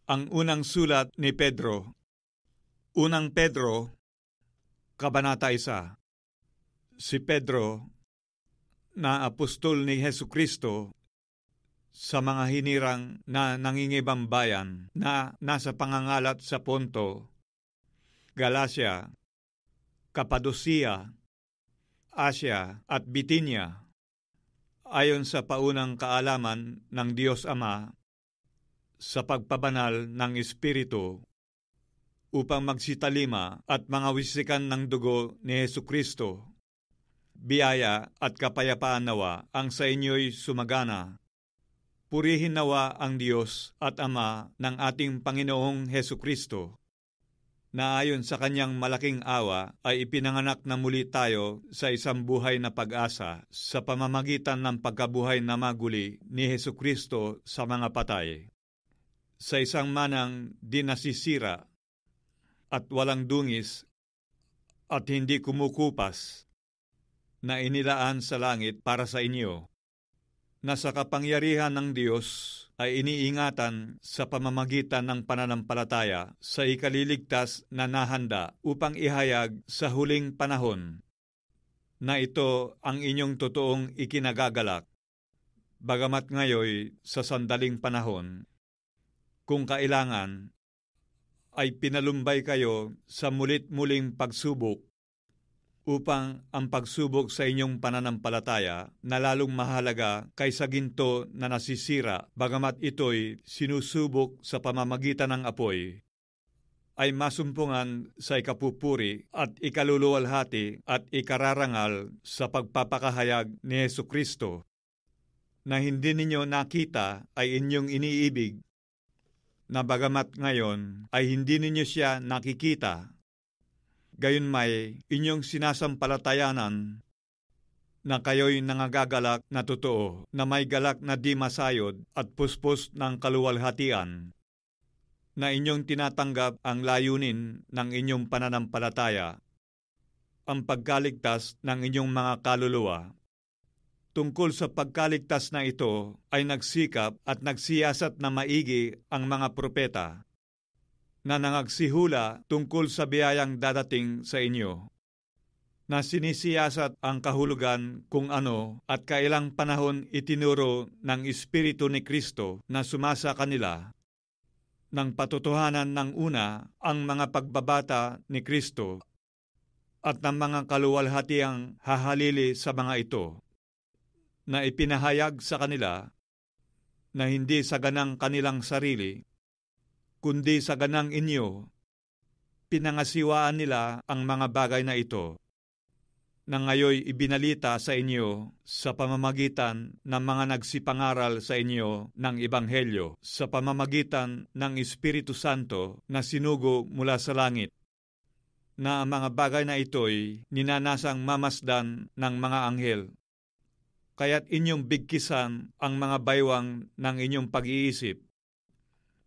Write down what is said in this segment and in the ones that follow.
Ang unang sulat ni Pedro. Unang Pedro, Kabanata 1. Si Pedro, na apostol ni Hesukristo sa mga hinirang na nangingibang bayan na nasa pangangalat sa Ponto, Galacia, Kapadosia, Asia at Bitinya, ayon sa paunang kaalaman ng Diyos Ama sa pagpabanal ng Espiritu upang magsitalima at mga wisikan ng dugo ni Hesukristo. Biyaya at kapayapaan nawa ang sa inyo'y sumagana. Purihin nawa ang Diyos at Ama ng ating Panginoong Hesukristo, na ayon sa kanyang malaking awa ay ipinanganak na muli tayo sa isang buhay na pag-asa sa pamamagitan ng pagkabuhay na maguli ni Hesukristo sa mga patay. Sa isang manang di nasisira at walang dungis at hindi kumukupas, na inilaan sa langit para sa inyo, na sa kapangyarihan ng Diyos ay iniingatan sa pamamagitan ng pananampalataya sa ikaliligtas na nahanda upang ihayag sa huling panahon, na ito ang inyong totoong ikinagagalak, bagamat ngayoy sa sandaling panahon, kung kailangan, ay pinalumbay kayo sa mulit-muling pagsubok upang ang pagsubok sa inyong pananampalataya na lalong mahalaga kaysa ginto na nasisira bagamat ito'y sinusubok sa pamamagitan ng apoy, ay masumpungan sa ikapupuri at ikaluluwalhati at ikararangal sa pagpapakahayag ni Hesukristo, na hindi ninyo nakita ay inyong iniibig, na bagamat ngayon ay hindi ninyo siya nakikita, gayon may inyong sinasampalatayanan na kayo'y nangagagalak na totoo, na may galak na di masayod at puspos ng kaluwalhatian, na inyong tinatanggap ang layunin ng inyong pananampalataya, ang pagkaligtas ng inyong mga kaluluwa. Tungkol sa pagkaligtas na ito ay nagsikap at nagsiyasat na maigi ang mga propeta, na nangagsihula tungkol sa biyayang dadating sa inyo, na sinisiyasat ang kahulugan kung ano at kailang panahon itinuro ng Espiritu ni Kristo na sumasa kanila, ng patotohanan ng una ang mga pagbabata ni Kristo at ng mga kaluwalhatiang hahalili sa mga ito, na ipinahayag sa kanila na hindi sa ganang kanilang sarili, kundi sa ganang inyo, pinangasiwaan nila ang mga bagay na ito, na ngayoy ibinalita sa inyo sa pamamagitan ng mga nagsipangaral sa inyo ng Ebanghelyo, sa pamamagitan ng Espiritu Santo na sinugo mula sa langit, na ang mga bagay na ito'y ninanasang mamasdan ng mga anghel. Kaya't inyong bigkisan ang mga baywang ng inyong pag-iisip,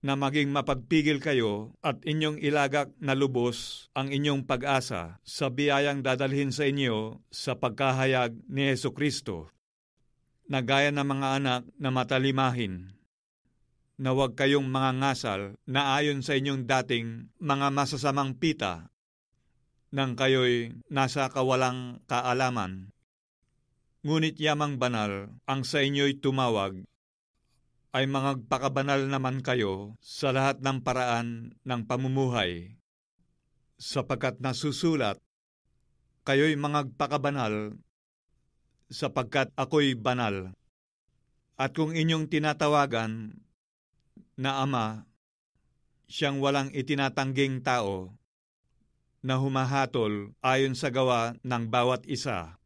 na maging mapagpigil kayo at inyong ilagak na lubos ang inyong pag-asa sa biyayang dadalhin sa inyo sa pagkahayag ni Hesukristo, na gaya ng mga anak na matalimahin, na huwag kayong mga ngasal na ayon sa inyong dating mga masasamang pita, nang kayo'y nasa kawalang kaalaman. Ngunit yamang banal ang sa inyo'y tumawag, ay mangagpakabanal naman kayo sa lahat ng paraan ng pamumuhay, sapagkat nasusulat, kayo'y mangagpakabanal sapagkat ako'y banal. At kung inyong tinatawagan na Ama, siyang walang itinatangging tao, na humahatol ayon sa gawa ng bawat isa,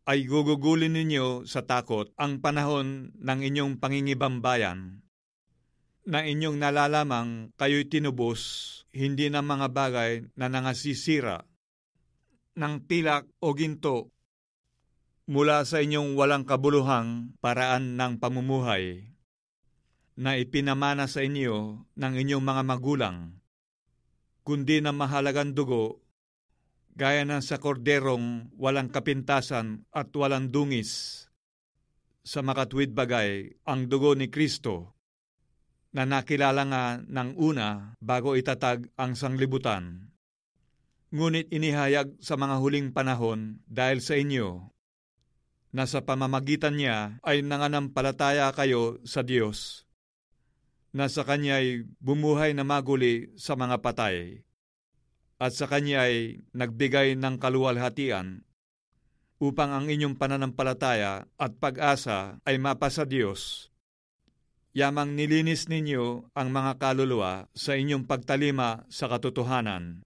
ay gugugulin ninyo sa takot ang panahon ng inyong pangingibambayan, na inyong nalalamang kayo'y tinubos hindi ng mga bagay na nangasisira, ng pilak o ginto, mula sa inyong walang kabuluhang paraan ng pamumuhay, na ipinamana sa inyo ng inyong mga magulang, kundi ng mahalagang dugo, gaya ng sa korderong walang kapintasan at walang dungis, sa makatwid bagay ang dugo ni Kristo, na nakilala nga ng una bago itatag ang sanglibutan. Ngunit inihayag sa mga huling panahon dahil sa inyo, na sa pamamagitan niya ay nananampalataya kayo sa Diyos, na sa Kanya'y bumuhay na maguli sa mga patay, at sa Kanya'y nagbigay ng kaluwalhatian, upang ang inyong pananampalataya at pag-asa ay mapasa Diyos. Yamang nilinis ninyo ang mga kaluluwa sa inyong pagtalima sa katotohanan,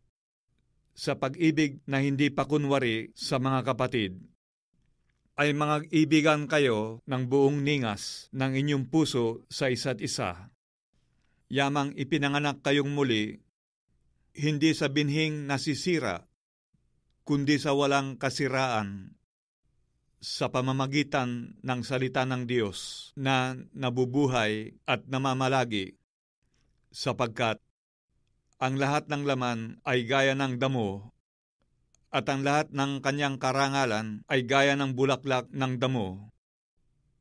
sa pag-ibig na hindi pakunwari sa mga kapatid, ay mga ibigan kayo ng buong ningas ng inyong puso sa isa't isa. Yamang ipinanganak kayong muli, hindi sa binhing nasisira, kundi sa walang kasiraan, sa pamamagitan ng salita ng Diyos na nabubuhay at namamalagi, sapagkat ang lahat ng laman ay gaya ng damo, at ang lahat ng kanyang karangalan ay gaya ng bulaklak ng damo.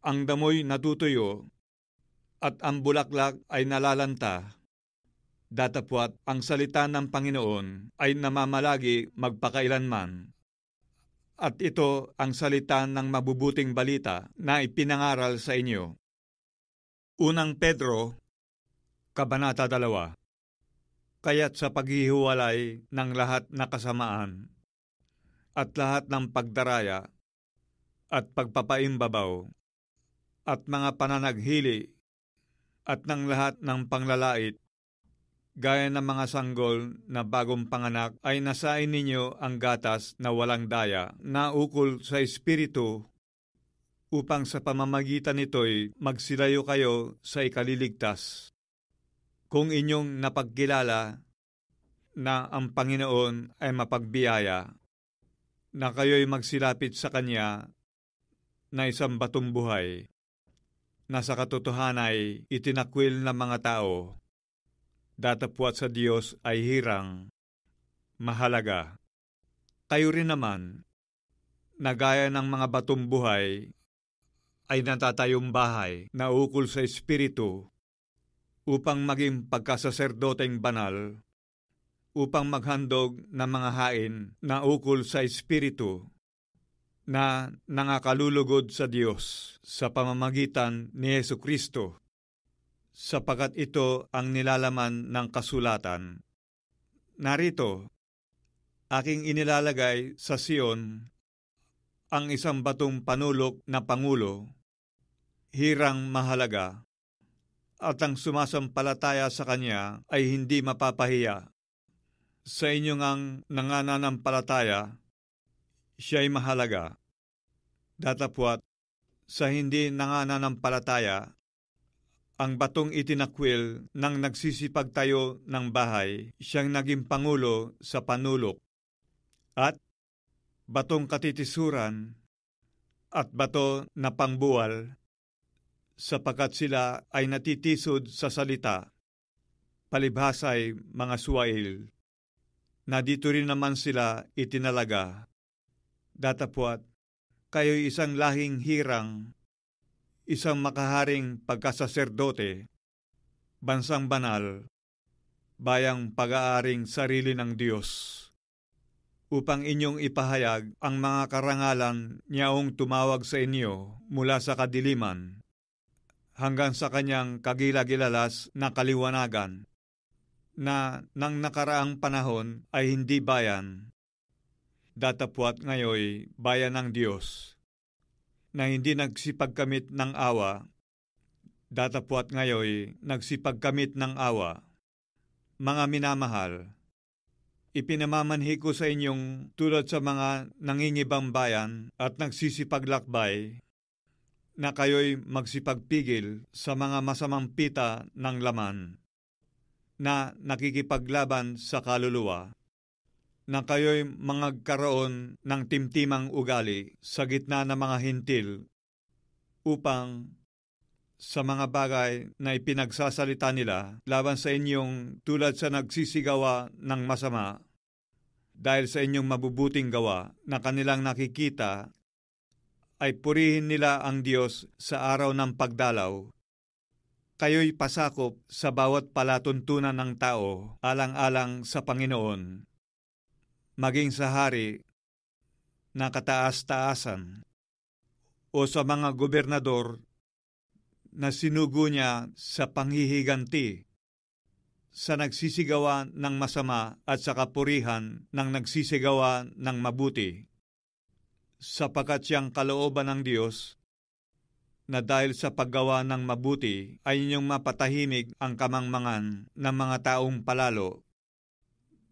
Ang damo'y natutuyo, at ang bulaklak ay nalalanta. Datapwat ang salita ng Panginoon ay namamalagi magpakailanman. At ito ang salita ng mabubuting balita na ipinangaral sa inyo. Unang Pedro, Kabanata 2. Kaya't sa paghihiwalay ng lahat na kasamaan, at lahat ng pagdaraya, at pagpapaimbabaw, at mga pananaghili, at ng lahat ng panglalait, gaya ng mga sanggol na bagong panganak, ay nasain ninyo ang gatas na walang daya, na ukol sa Espiritu, upang sa pamamagitan nito'y magsilayo kayo sa ikaliligtas. Kung inyong napagkilala na ang Panginoon ay mapagbiyaya, na kayo'y magsilapit sa Kanya na isang batong buhay, na sa katotohanay itinakwil ng mga tao, datapwat sa Diyos ay hirang, mahalaga. Kayo rin naman, na gaya ng mga batong buhay, ay natatayong bahay na ukol sa Espiritu, upang maging pagkasaserdoteng banal, upang maghandog ng mga hain na ukol sa Espiritu, na nangakalulugod sa Diyos sa pamamagitan ni Jesucristo, sapagkat ito ang nilalaman ng kasulatan. Narito, aking inilalagay sa Sion ang isang batong panulok na pangulo, hirang mahalaga, at ang sumasampalataya sa Kanya ay hindi mapapahiya. Sa inyong ang nangananampalataya, siya'y mahalaga. Datapwat, sa hindi nangananampalataya, ang batong itinakwil ng nagsisipagtayo ng bahay, siyang naging pangulo sa panulok, at batong katitisuran, at bato na pangbuwal, sapagkat sila ay natitisod sa salita, palibhasay mga suwail, na dito rin naman sila itinalaga. Datapwat, kayo'y isang lahing hirang, isang makaharing pagkasaserdote, bansang banal, bayang pag-aaring sarili ng Diyos, upang inyong ipahayag ang mga karangalan niyaong tumawag sa inyo mula sa kadiliman, hanggang sa Kanyang kagilagilalas na kaliwanagan, na nang nakaraang panahon ay hindi bayan, datapwat ngayoy bayan ng Diyos, na hindi nagsipagkamit ng awa, datapwat ngayoy nagsipagkamit ng awa. Mga minamahal, ipinamamanhi ko sa inyong tulad sa mga nangingibang bayan at nagsisipaglakbay, na kayo'y magsipagpigil sa mga masamang pita ng laman, na nakikipaglaban sa kaluluwa, na kayo'y mangagkaroon ng timtimang ugali sa gitna ng mga hintil, upang sa mga bagay na ipinagsasalita nila laban sa inyong tulad sa nagsisigawa ng masama, dahil sa inyong mabubuting gawa na kanilang nakikita, ay purihin nila ang Diyos sa araw ng pagdalaw. kayo'y pasakop sa bawat palatuntunan ng tao alang-alang sa Panginoon, maging sa hari na kataas-taasan o sa mga gobernador na sinugo niya sa panghihiganti, sa nagsisigawa ng masama at sa kapurihan ng nagsisigawa ng mabuti, sapagkat siyang kalooban ng Diyos na dahil sa paggawa ng mabuti ay inyong mapatahimik ang kamangmangan ng mga taong palalo,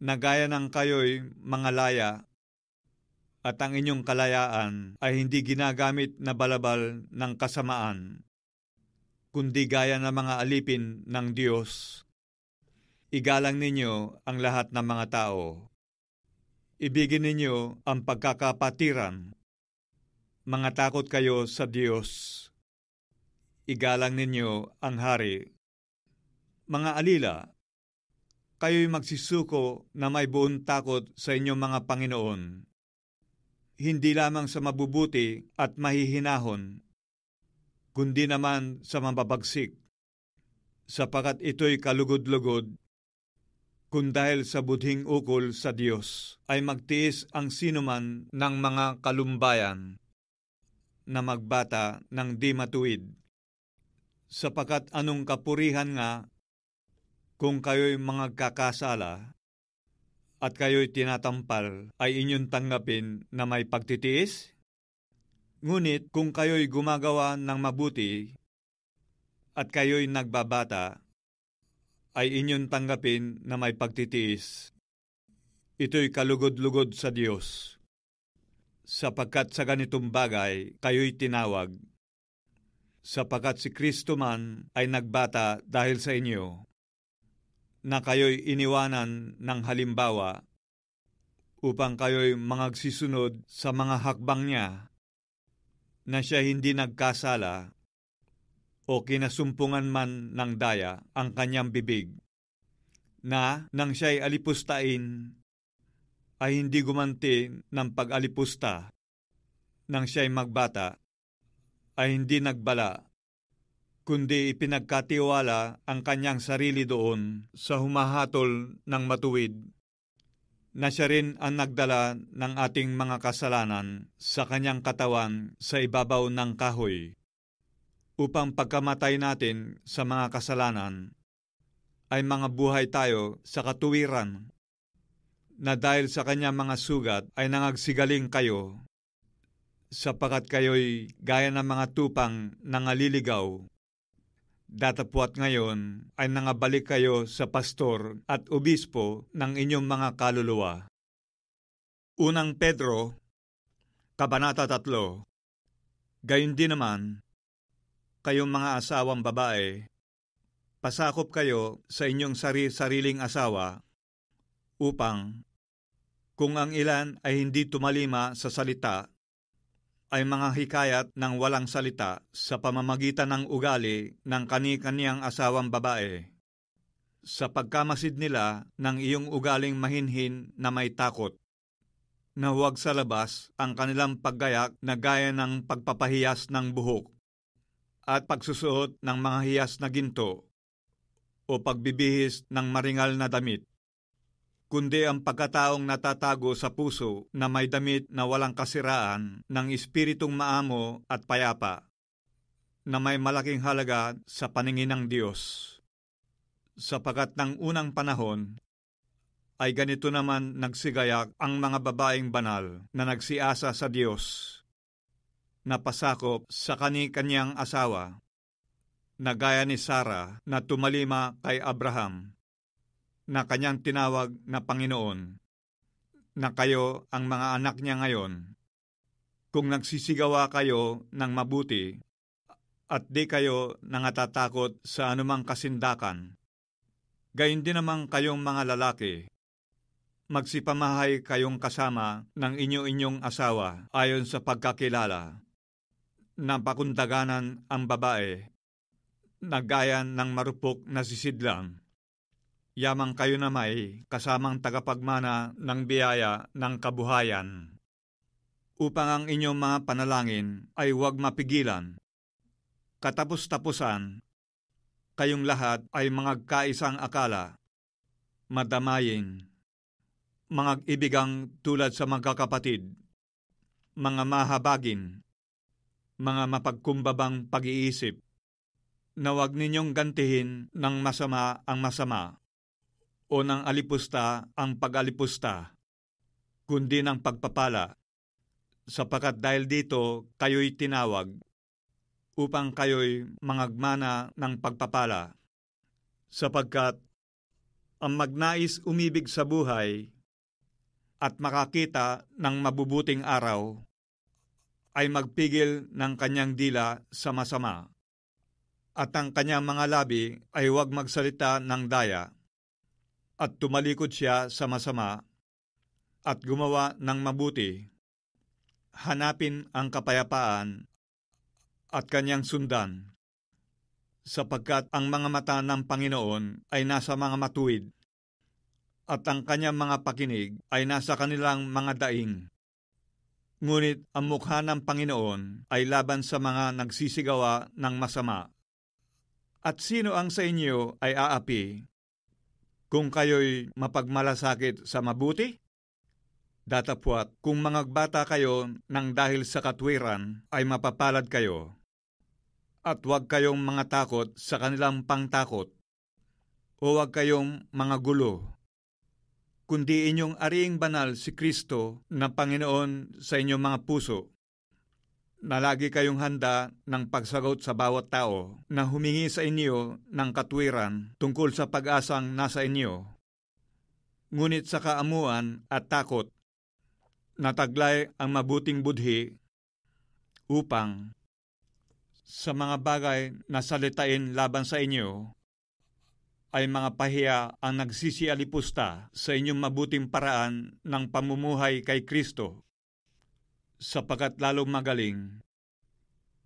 na gaya ng kayo'y mga laya at ang inyong kalayaan ay hindi ginagamit na balabal ng kasamaan, kundi gaya ng mga alipin ng Diyos. Igalang ninyo ang lahat ng mga tao. Ibigin ninyo ang pagkakapatiran. Mga takot kayo sa Diyos. Igalang ninyo ang hari. Mga alila, kayo'y magsisuko na may buong takot sa inyong mga Panginoon, hindi lamang sa mabubuti at mahihinahon, kundi naman sa mababagsik, sapagkat ito'y kalugod-lugod, kung dahil sa budhing ukol sa Diyos ay magtiis ang sinuman ng mga kalumbayan na magbata ng di matuwid. Sapagkat anong kapurihan nga kung kayo'y mga kakasala at kayo'y tinatampal ay inyong tanggapin na may pagtitiis? Ngunit kung kayo'y gumagawa ng mabuti at kayo'y nagbabata, ay inyong tanggapin na may pagtitiis. Ito'y kalugod-lugod sa Diyos, sapagkat sa ganitong bagay kayo'y tinawag, sapagkat si Kristo man ay nagbata dahil sa inyo, na kayo'y iniwanan ng halimbawa upang kayo'y mangagsisunod sa mga hakbang niya, na siya hindi nagkasala o kinasumpungan man ng daya ang kanyang bibig, na nang siya'y alipustain ay hindi gumanti ng pag-alipusta, nang siya'y magbata ay hindi nagbala, kundi ipinagkatiwala ang kanyang sarili doon sa humahatol ng matuwid, na siya rin ang nagdala ng ating mga kasalanan sa kanyang katawan sa ibabaw ng kahoy, upang pagkamatay natin sa mga kasalanan, ay mga buhay tayo sa katuwiran, na dahil sa kanyang mga sugat ay nangagsigaling kayo, sapagkat kayo'y gaya ng mga tupang nangaliligaw. Datapwat ngayon ay nangabalik kayo sa pastor at obispo ng inyong mga kaluluwa. Unang Pedro, Kabanata 3. Gayon din naman, kayong mga asawang babae, pasakop kayo sa inyong sariling asawa, upang, kung ang ilan ay hindi tumalima sa salita, ay mga hikayat ng walang salita sa pamamagitan ng ugali ng kani-kaniyang asawang babae, sa pagkamasid nila ng iyong ugaling mahinhin na may takot, na huwag sa labas ang kanilang paggayak na gaya ng pagpapahiyas ng buhok, at pagsusuot ng mga hiyas na ginto o pagbibihis ng maringal na damit, kundi ang pagkataong natatago sa puso na may damit na walang kasiraan ng espiritong maamo at payapa, na may malaking halaga sa paningin ng Diyos. Sapagkat ng unang panahon ay ganito naman nagsigayak ang mga babaeng banal na nagsiasa sa Diyos, na pasakop sa kani-kanyang asawa, na gaya ni Sarah na tumalima kay Abraham, na kanyang tinawag na Panginoon, na kayo ang mga anak niya ngayon, kung nagsisigawa kayo ng mabuti at di kayo nangatatakot sa anumang kasindakan. Gayon din naman kayong mga lalaki, magsipamahay kayong kasama ng inyong asawa ayon sa pagkakilala, na pakundaganan ang babae, na gaya ng marupok na sisidlang. Yamang kayo na may kasamang tagapagmana ng biyaya ng kabuhayan, upang ang inyong mga panalangin ay huwag mapigilan. Katapos-tapusan, kayong lahat ay mangagkaisang akala, madamayin, mangag-ibigang tulad sa magkakapatid, mga mahabagin, mga mapagkumbabang pag-iisip, na huwag ninyong gantihin ng masama ang masama o ng alipusta ang pag-alipusta, kundi ng pagpapala, sapagkat dahil dito kayo'y tinawag upang kayo'y mangagmana ng pagpapala, sapagkat ang magnais umibig sa buhay at makakita ng mabubuting araw ay magpigil ng kanyang dila sa masama, at ang kanyang mga labi ay huwag magsalita ng daya, at tumalikod siya sa masama at gumawa ng mabuti. Hanapin ang kapayapaan at kanyang sundan, sapagkat ang mga mata ng Panginoon ay nasa mga matuwid, at ang kanyang mga pakinig ay nasa kanilang mga daing. Ngunit ang mukha ng Panginoon ay laban sa mga nagsisigawa ng masama. At sino ang sa inyo ay aapi kung kayo'y mapagmalasakit sa mabuti? Datapwat, kung mangagbata kayo ng dahil sa katwiran, ay mapapalad kayo. At huwag kayong mga takot sa kanilang pangtakot, o huwag kayong mga gulo, kundi inyong ariing banal si Kristo na Panginoon sa inyong mga puso, na lagi kayong handa ng pagsagot sa bawat tao na humingi sa inyo ng katwiran tungkol sa pag-asang nasa inyo. Ngunit sa kaamuan at takot, nataglay ang mabuting budhi upang sa mga bagay na salitain laban sa inyo ay mga pahiya ang nagsisialipusta sa inyong mabuting paraan ng pamumuhay kay Kristo, sapagkat lalong magaling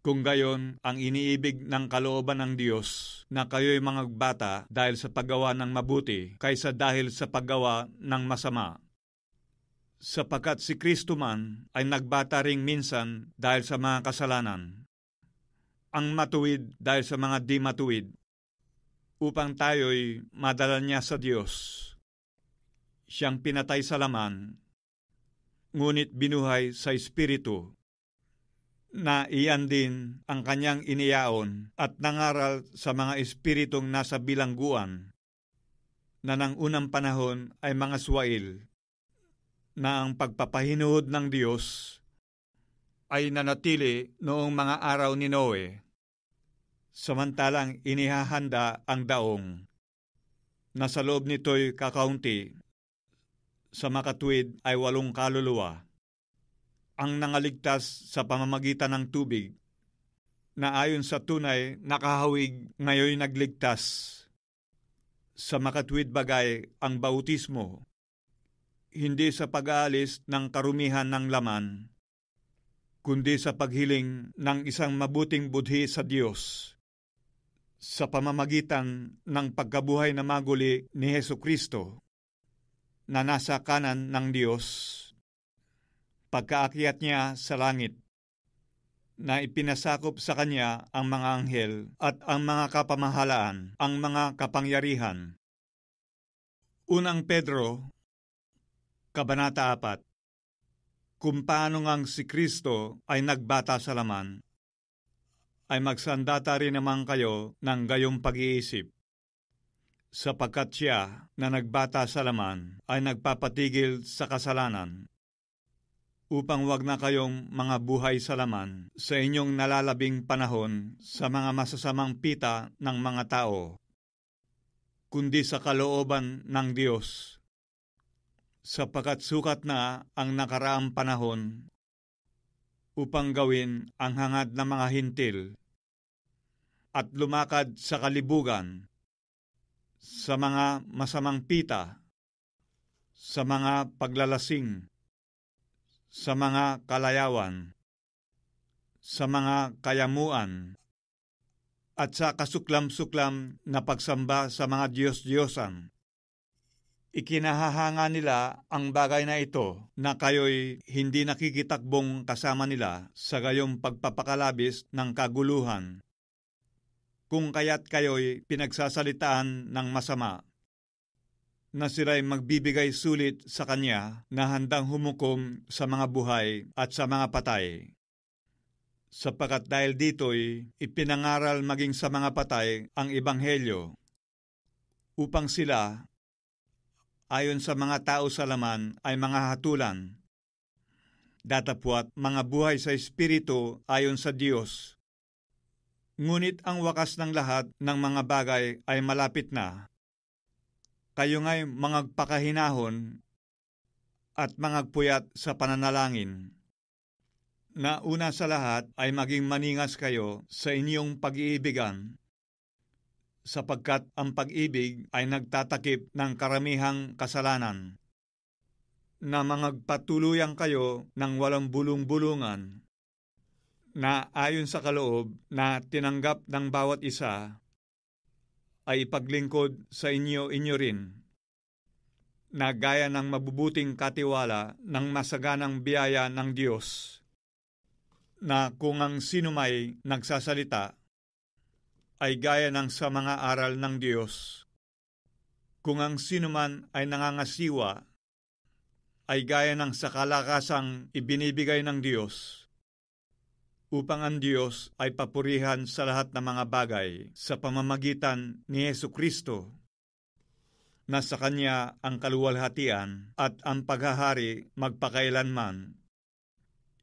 kung gayon ang iniibig ng kalooban ng Diyos na kayo'y mangagbata dahil sa paggawa ng mabuti kaysa dahil sa paggawa ng masama. Sapagkat si Kristo man ay nagbata ring minsan dahil sa mga kasalanan, ang matuwid dahil sa mga di matuwid, upang tayo'y madala niya sa Diyos. Siyang pinatay sa laman, ngunit binuhay sa Espiritu, na iyan din ang kanyang iniyaon at nangaral sa mga espiritong nasa bilangguan, na ng unang panahon ay mga suwail, na ang pagpapahinuhod ng Diyos ay nanatili noong mga araw ni Noe, samantalang inihahanda ang daong, na sa loob nito'y kakaunti, sa makatuwid ay 8 kaluluwa, ang nangaligtas sa pamamagitan ng tubig, na ayon sa tunay nakahawig ngayon nagligtas. Sa makatuwid bagay ang bautismo, hindi sa pag-aalis ng karumihan ng laman, kundi sa paghiling ng isang mabuting budhi sa Diyos, sa pamamagitan ng pagkabuhay na maguli ni Hesukristo, na nasa kanan ng Diyos, pagkaakyat niya sa langit, na ipinasakop sa kanya ang mga anghel at ang mga kapamahalaan, ang mga kapangyarihan. Unang Pedro, Kabanata 4. Kung paano ngang si Kristo ay nagbata sa laman, ay magsandata rin naman kayo ng gayong pag-iisip, sapagkat siya na nagbata sa laman ay nagpapatigil sa kasalanan, upang wag na kayong mga buhay sa laman sa inyong nalalabing panahon sa mga masasamang pita ng mga tao, kundi sa kalooban ng Diyos, sapagkat sukat na ang nakaraang panahon upang gawin ang hangad ng mga hintil at lumakad sa kalibugan, sa mga masamang pita, sa mga paglalasing, sa mga kalayawan, sa mga kayamuan, at sa kasuklam-suklam na pagsamba sa mga Diyos-Diyosan. Ikinahahanga nila ang bagay na ito na kayo'y hindi nakikitakbong kasama nila sa gayong pagpapakalabis ng kaguluhan, kung kaya't kayo'y pinagsasalitaan ng masama, na sila'y magbibigay sulit sa kanya na handang humukom sa mga buhay at sa mga patay. Sapagkat dahil dito'y ipinangaral maging sa mga patay ang ebanghelyo, upang sila, ayon sa mga tao sa laman, ay mga hatulan, datapwat mga buhay sa espiritu ayon sa Diyos. Ngunit ang wakas ng lahat ng mga bagay ay malapit na. Kayo nga'y mangagpakahinahon at mangagpuyat sa pananalangin, na una sa lahat ay maging maningas kayo sa inyong pag-iibigan, sapagkat ang pag-ibig ay nagtatakip ng karamihang kasalanan, na mangagpatuluyan kayo ng walang bulong-bulungan, na ayon sa kaloob na tinanggap ng bawat isa, ay ipaglingkod sa inyo rin, na gaya ng mabubuting katiwala ng masaganang biyaya ng Diyos, na kung ang sinumay nagsasalita ay gaya ng sa mga aral ng Diyos, kung ang sinuman ay nangangasiwa ay gaya ng sa kalakasang ibinibigay ng Diyos, upang ang Diyos ay papurihan sa lahat ng mga bagay sa pamamagitan ni Hesukristo, na sa Kanya ang kaluwalhatian at ang paghahari magpakailanman.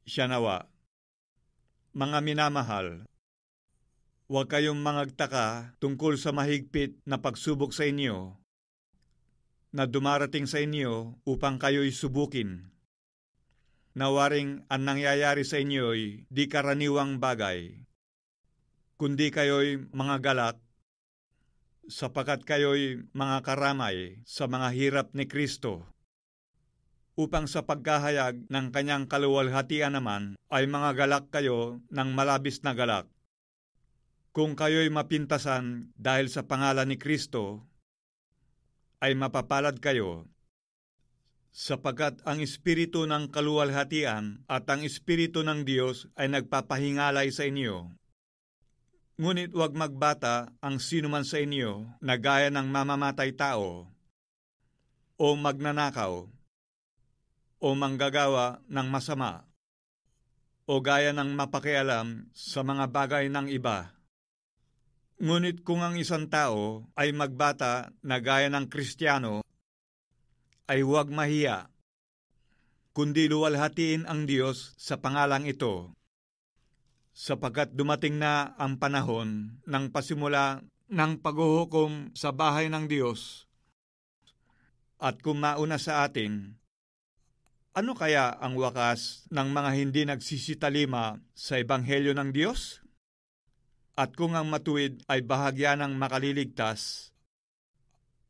Siya nawa. Mga minamahal, huwag kayong mangagtaka tungkol sa mahigpit na pagsubok sa inyo, na dumarating sa inyo upang kayo'y subukin. Nawaring ang nangyayari sa inyo'y di karaniwang bagay, kundi kayo'y mga galak, sapagkat kayo'y mga karamay sa mga hirap ni Kristo, upang sa pagkahayag ng Kanyang kaluwalhatian naman ay mga galak kayo ng malabis na galak. Kung kayo'y mapintasan dahil sa pangalan ni Kristo, ay mapapalad kayo, sapagkat ang Espiritu ng kaluwalhatian at ang Espiritu ng Diyos ay nagpapahingalay sa inyo. Ngunit huwag magbata ang sinuman sa inyo na gaya ng mamamatay tao, o magnanakaw, o manggagawa ng masama, o gaya ng mapakialam sa mga bagay ng iba. Ngunit kung ang isang tao ay magbata na gaya ng Kristiyano, ay huwag mahiya, kundi luwalhatiin ang Diyos sa pangalang ito, sapagkat dumating na ang panahon ng pasimula ng paghuhukom sa bahay ng Diyos. At kung mauna sa atin, ano kaya ang wakas ng mga hindi nagsisitalima sa Ebanghelyo ng Diyos? At kung ang matuwid ay bahagya ng makaliligtas,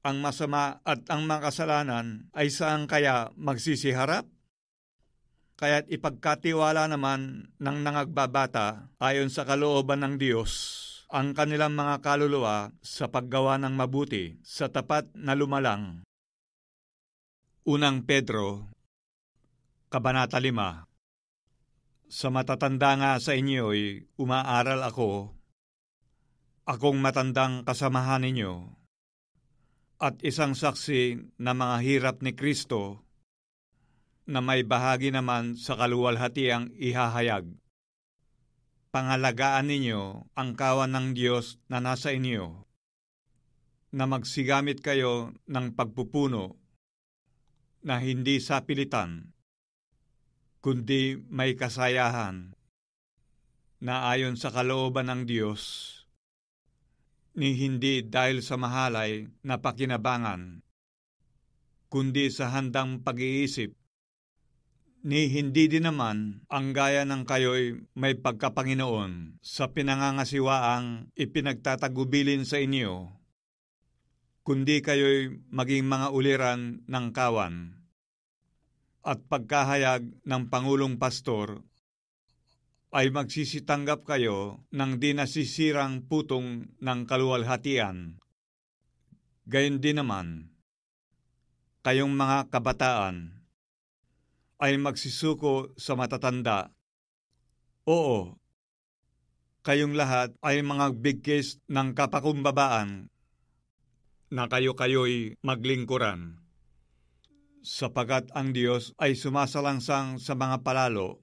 ang masama at ang makasalanan ay saan kaya magsisiharap? Kaya't ipagkatiwala naman ng nangagbabata ayon sa kalooban ng Diyos ang kanilang mga kaluluwa sa paggawa ng mabuti sa tapat na lumalang. Unang Pedro, Kabanata 5. Sa matatanda nga sa inyo'y umaaral akong matandang kasamahan ninyo, at isang saksi na mga hirap ni Kristo, na may bahagi naman sa kaluwalhatiang ihahayag. Pangalagaan ninyo ang kawan ng Diyos na nasa inyo, na magsigamit kayo ng pagpupuno, na hindi sapilitan, kundi may kasayahan, na ayon sa kalooban ng Diyos, ni hindi dahil sa mahalay na pakinabangan, kundi sa handang pag-iisip, ni hindi din naman ang gaya ng kayo'y may pagkapanginoon sa pinangangasiwaang ipinagtatagubilin sa inyo, kundi kayo'y maging mga uliran ng kawan, at pagkahayag ng Pangulong Pastor ay magsisitanggap kayo ng di nasisirang putong ng kaluwalhatian. Gayon din naman, kayong mga kabataan ay magsisuko sa matatanda. Oo, kayong lahat ay mga bigkis ng kapakumbabaan na kayo-kayo'y maglingkuran. Sapagat ang Diyos ay sumasalangsang sa mga palalo,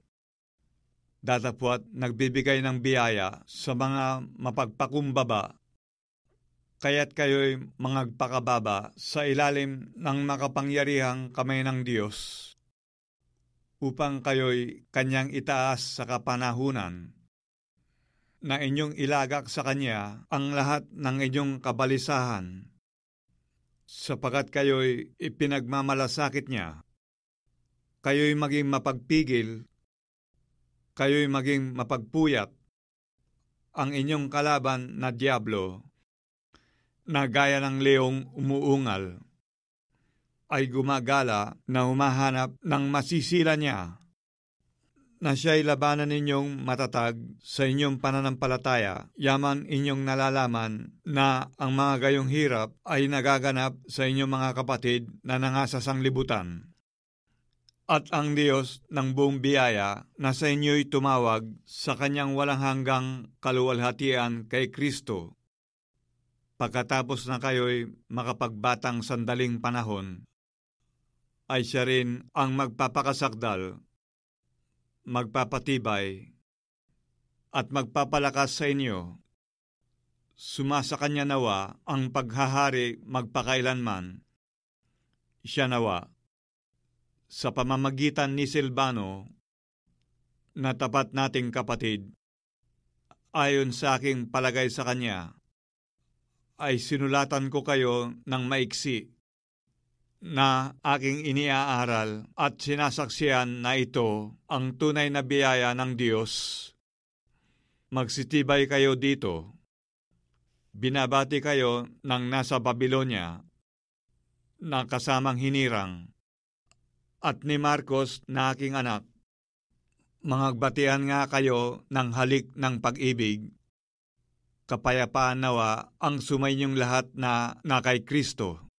datapwat nagbibigay ng biyaya sa mga mapagpakumbaba, kaya't kayo'y mangagpakababa sa ilalim ng makapangyarihang kamay ng Diyos, upang kayo'y Kanyang itaas sa kapanahunan, na inyong ilagak sa Kanya ang lahat ng inyong kabalisahan, sapagat kayo'y ipinagmamalasakit niya. Kayo'y maging mapagpigil, kayo'y maging mapagpuyat, ang inyong kalaban na Diablo, na gaya ng leong umuungal, ay gumagala na humahanap ng masisila niya, na siya'y labanan ninyong matatag sa inyong pananampalataya, yaman inyong nalalaman na ang mga gayong hirap ay nagaganap sa inyong mga kapatid na nangasa sanglibutan. At ang Diyos ng buong biyaya na sa inyo'y tumawag sa Kanyang walang hanggang kaluwalhatian kay Kristo, pagkatapos na kayo'y makapagbatang sandaling panahon, ay siya rin ang magpapakasakdal, magpapatibay, at magpapalakas sa inyo. Sumasa Kanya nawa ang paghahari magpakailanman. Siya nawa, sa pamamagitan ni Silvano, na tapat nating kapatid, ayon sa aking palagay sa kanya, ay sinulatan ko kayo ng maiksi na aking iniaaral at sinasaksiyan na ito ang tunay na biyaya ng Diyos. Magsitibay kayo dito. Binabati kayo ng nasa Babylonia na kasamang hinirang, at ni Marcos na aking anak. Mangagbatian nga kayo ng halik ng pag-ibig. Kapayapaan nawa ang sumayinyong lahat na kay Kristo.